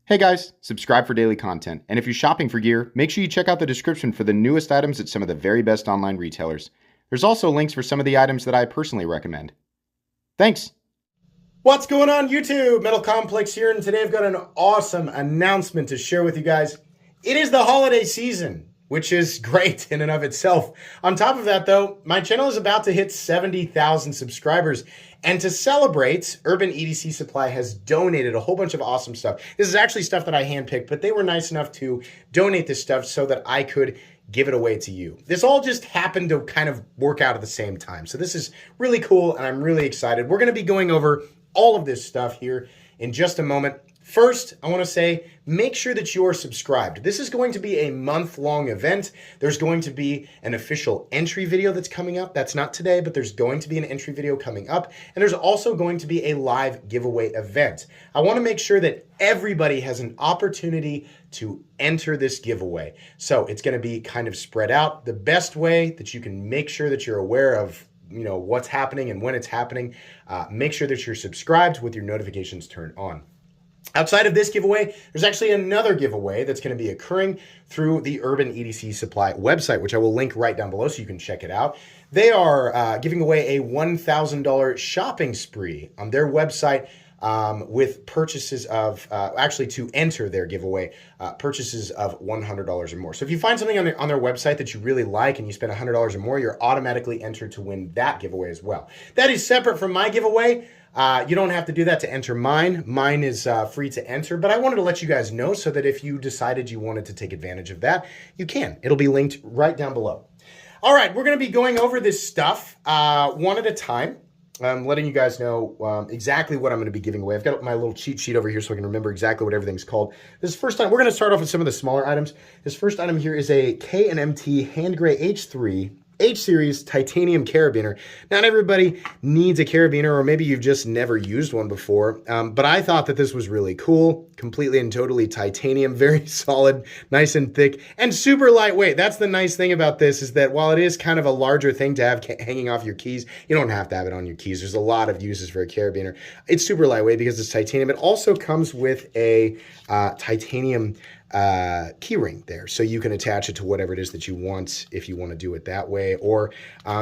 Hey guys, subscribe for daily content. And if you're shopping for gear, make sure you check out the description for the newest items at some of the very best online retailers. There's also links for some of the items that I personally recommend. Thanks! What's going on YouTube? Metal Complex here, and today I've got an awesome announcement to share with you guys. It is the holiday season, which is great in and of itself. On top of that though, my channel is about to hit 70,000 subscribers, and to celebrate, Urban EDC Supply has donated a whole bunch of awesome stuff. This is actually stuff that I handpicked, but they were nice enough to donate this stuff so that I could give it away to you. This all just happened to kind of work out at the same time. So this is really cool, and I'm really excited. We're gonna be going over all of this stuff here in just a moment. First, I want to say, make sure that you're subscribed. This is going to be a month-long event. There's going to be an official entry video that's coming up. That's not today, but there's going to be an entry video coming up. And there's also going to be a live giveaway event. I want to make sure that everybody has an opportunity to enter this giveaway. So it's going to be kind of spread out. The best way that you can make sure that you're aware of what's happening and when it's happening, make sure that you're subscribed with your notifications turned on. Outside of this giveaway, there's actually another giveaway that's going to be occurring through the Urban EDC Supply website, which I will link right down below so you can check it out. They are giving away a $1,000 shopping spree on their website with purchases of, actually to enter their giveaway, purchases of $100 or more. So if you find something on their website that you really like and you spend $100 or more, you're automatically entered to win that giveaway as well. That is separate from my giveaway. You don't have to do that to enter mine. Mine is free to enter, but I wanted to let you guys know so that if you decided you wanted to take advantage of that, you can. It'll be linked right down below. All right, we're going to be going over this stuff one at a time. I'm letting you guys know exactly what I'm going to be giving away. I've got my little cheat sheet over here so I can remember exactly what everything's called. This first time, we're going to start off with some of the smaller items. This first item here is a K&MT Hand Gray H3 H-Series titanium carabiner. Not everybody needs a carabiner, or maybe you've just never used one before, but I thought that this was really cool. Completely and totally titanium, very solid, nice and thick, and super lightweight. That's the nice thing about this, is that while it is kind of a larger thing to have hanging off your keys, you don't have to have it on your keys. There's a lot of uses for a carabiner. It's super lightweight because it's titanium. It also comes with a titanium key ring there, so you can attach it to whatever it is that you want if you want to do it that way, or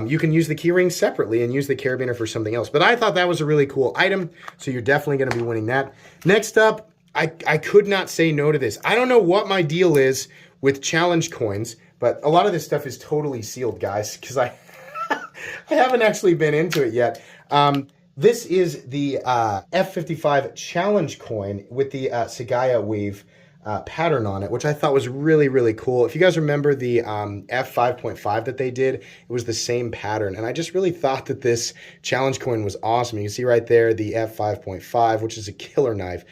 you can use the key ring separately and use the carabiner for something else. But I thought that was a really cool item, so you're definitely going to be winning that. Next up, I could not say no to this. I don't know what my deal is with challenge coins, but a lot of this stuff is totally sealed, guys, because I haven't actually been into it yet. This is the F55 challenge coin with the Sagaya weave pattern on it, which I thought was really, really cool. If you guys remember the F5.5 that they did, it was the same pattern. And I just really thought that this challenge coin was awesome. You can see right there, the F5.5, which is a killer knife,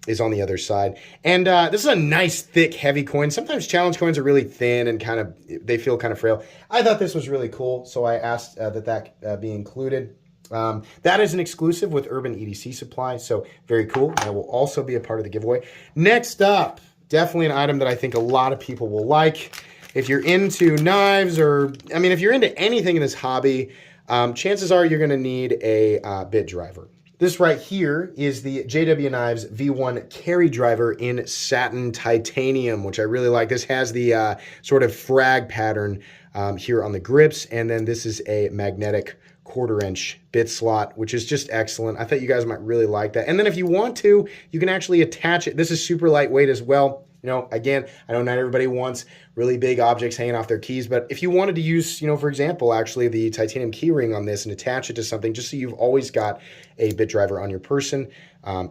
is on the other side. And this is a nice, thick, heavy coin. Sometimes challenge coins are really thin and they feel kind of frail. I thought this was really cool, so I asked that be included. That is an exclusive with Urban EDC Supply, so very cool. That will also be a part of the giveaway. Next up, definitely an item that I think a lot of people will like. If you're into knives, or, I mean, if you're into anything in this hobby, chances are you're going to need a bit driver. This right here is the JW Knives V1 carry driver in satin titanium, which I really like. This has the sort of frag pattern here on the grips, and then this is a magnetic 1/4 inch bit slot, which is just excellent. I thought you guys might really like that. And then if you want to, you can actually attach it. This is super lightweight as well. Again, I know not everybody wants really big objects hanging off their keys, but if you wanted to use, for example, actually the titanium key ring on this and attach it to something just so you've always got a bit driver on your person,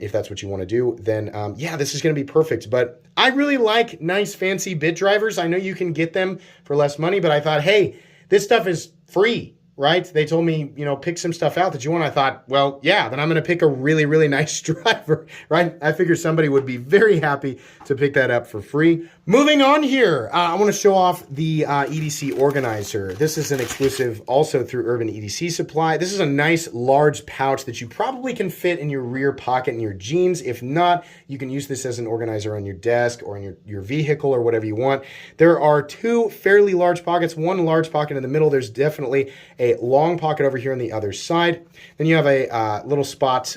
if that's what you want to do, then yeah, this is going to be perfect. But I really like nice fancy bit drivers. I know you can get them for less money, but I thought, hey, this stuff is free. Right? They told me, pick some stuff out that you want. I thought, well, yeah, then I'm going to pick a really, really nice driver, right? I figured somebody would be very happy to pick that up for free. Moving on here, I want to show off the EDC Organizer. This is an exclusive also through Urban EDC Supply. This is a nice large pouch that you probably can fit in your rear pocket in your jeans. If not, you can use this as an organizer on your desk or in your vehicle or whatever you want. There are two fairly large pockets, one large pocket in the middle. There's definitely a long pocket over here on the other side. Then you have a little spot,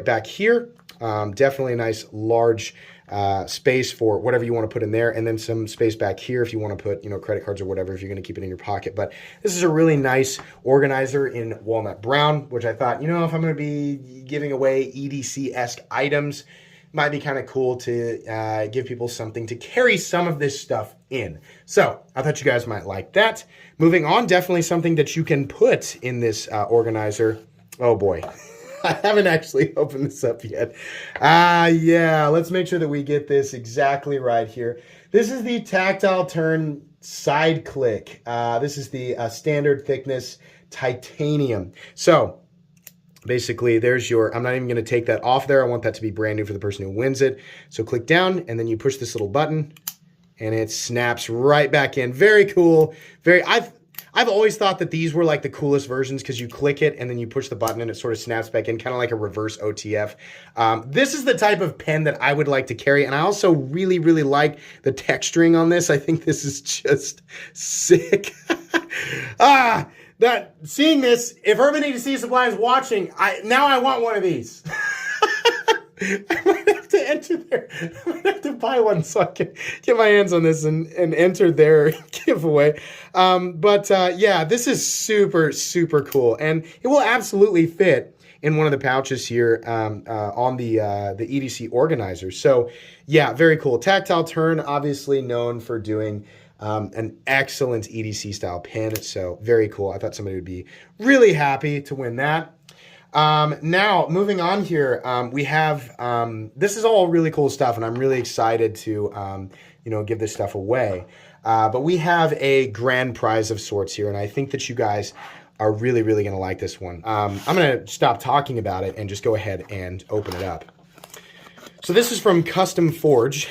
back here Definitely a nice large space for whatever you want to put in there, and then some space back here if you want to put, credit cards or whatever, if you're going to keep it in your pocket. But this is a really nice organizer in walnut brown, which I thought, if I'm going to be giving away EDC-esque items, might be kind of cool to give people something to carry some of this stuff in. So I thought you guys might like that. Moving on, definitely something that you can put in this organizer. Oh boy. I haven't actually opened this up yet. Yeah, let's make sure that we get this exactly right here. This is the Tactile Turn Side Click. This is the standard thickness titanium. So basically, there's your, I'm not even going to take that off there. I want that to be brand new for the person who wins it. So click down, and then you push this little button, and it snaps right back in. Very cool. I've always thought that these were like the coolest versions because you click it and then you push the button and it sort of snaps back in, kind of like a reverse OTF. This is the type of pen that I would like to carry, and I also really, really like the texturing on this. I think this is just sick. Seeing this, if Urban EDC Supply is watching, now I want one of these. I might have to enter there. I might have to buy one so I can get my hands on this and enter their giveaway. Yeah, this is super, super cool. And it will absolutely fit in one of the pouches here on the EDC Organizer. So yeah, very cool. Tactile Turn, obviously known for doing an excellent EDC style pen. So very cool. I thought somebody would be really happy to win that. Now, moving on here, we have, this is all really cool stuff, and I'm really excited to, give this stuff away. But we have a grand prize of sorts here, and I think that you guys are really, really going to like this one. I'm going to stop talking about it and just go ahead and open it up. So this is from Custom Forge,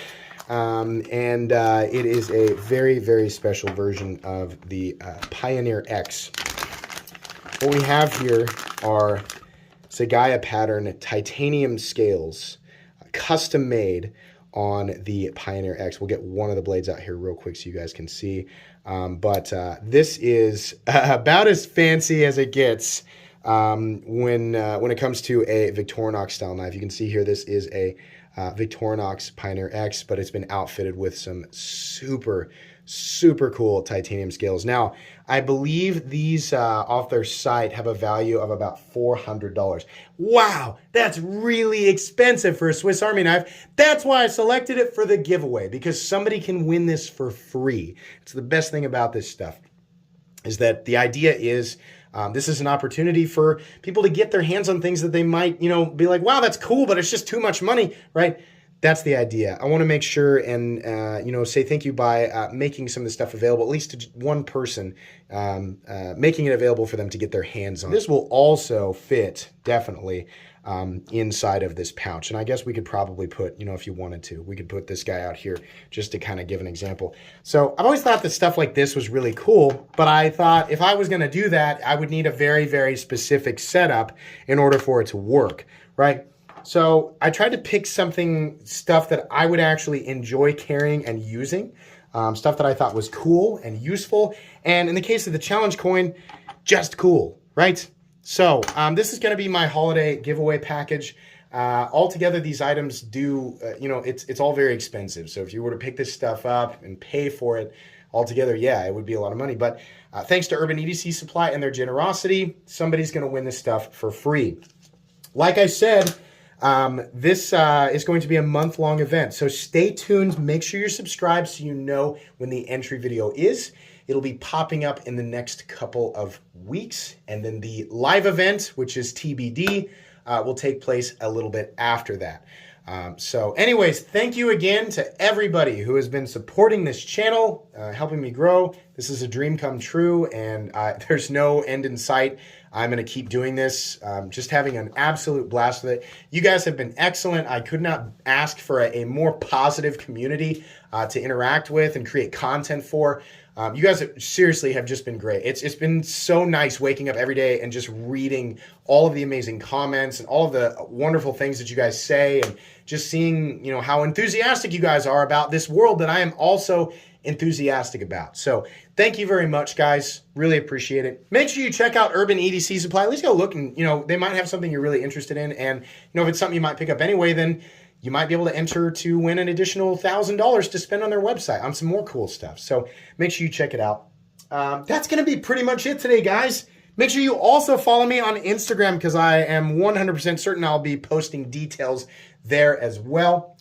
and it is a very, very special version of the Pioneer X. What we have here are Sagaya pattern titanium scales, custom made on the Pioneer X. We'll get one of the blades out here real quick so you guys can see. This is about as fancy as it gets when it comes to a Victorinox style knife. You can see here this is a Victorinox Pioneer X, but it's been outfitted with some super, super cool titanium scales. Now, I believe these off their site have a value of about $400. Wow, that's really expensive for a Swiss Army knife. That's why I selected it for the giveaway, because somebody can win this for free. It's the best thing about this stuff, is that the idea is this is an opportunity for people to get their hands on things that they might, be like, wow, that's cool, but it's just too much money, right? That's the idea. I want to make sure and, say thank you by making some of this stuff available, at least to one person, making it available for them to get their hands on. This will also fit, definitely, inside of this pouch. And I guess we could probably put, if you wanted to, we could put this guy out here just to kind of give an example. So I've always thought that stuff like this was really cool, but I thought if I was going to do that, I would need a very, very specific setup in order for it to work, right? So I tried to pick stuff that I would actually enjoy carrying and using, stuff that I thought was cool and useful. And in the case of the challenge coin, just cool, right? So this is going to be my holiday giveaway package. Altogether, these items do, it's all very expensive. So if you were to pick this stuff up and pay for it altogether, yeah, it would be a lot of money. But thanks to Urban EDC Supply and their generosity, somebody's going to win this stuff for free. Like I said, this is going to be a month-long event, so stay tuned. Make sure you're subscribed so you know when the entry video is. It'll be popping up in the next couple of weeks, and then the live event, which is TBD, will take place a little bit after that. So anyways, thank you again to everybody who has been supporting this channel, helping me grow. This is a dream come true, and there's no end in sight. I'm going to keep doing this, just having an absolute blast with it. You guys have been excellent. I could not ask for a more positive community to interact with and create content for. You guys seriously have just been great. It's been so nice waking up every day and just reading all of the amazing comments and all of the wonderful things that you guys say, and just seeing, how enthusiastic you guys are about this world that I am also enthusiastic about. So thank you very much, guys. Really appreciate it. Make sure you check out Urban EDC Supply. At least go look, and they might have something you're really interested in. And if it's something you might pick up anyway, then you might be able to enter to win an additional $1,000 to spend on their website on some more cool stuff. So make sure you check it out. That's going to be pretty much it today, guys. Make sure you also follow me on Instagram, because I am 100% certain I'll be posting details there as well.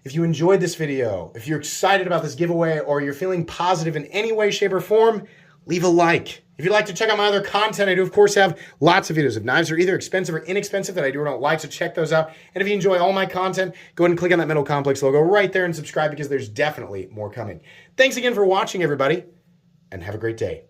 If you enjoyed this video, if you're excited about this giveaway, or you're feeling positive in any way, shape, or form, leave a like. If you'd like to check out my other content, I do, of course, have lots of videos of knives that are either expensive or inexpensive that I do or don't like, so check those out. And if you enjoy all my content, go ahead and click on that Metal Complex logo right there and subscribe, because there's definitely more coming. Thanks again for watching, everybody, and have a great day.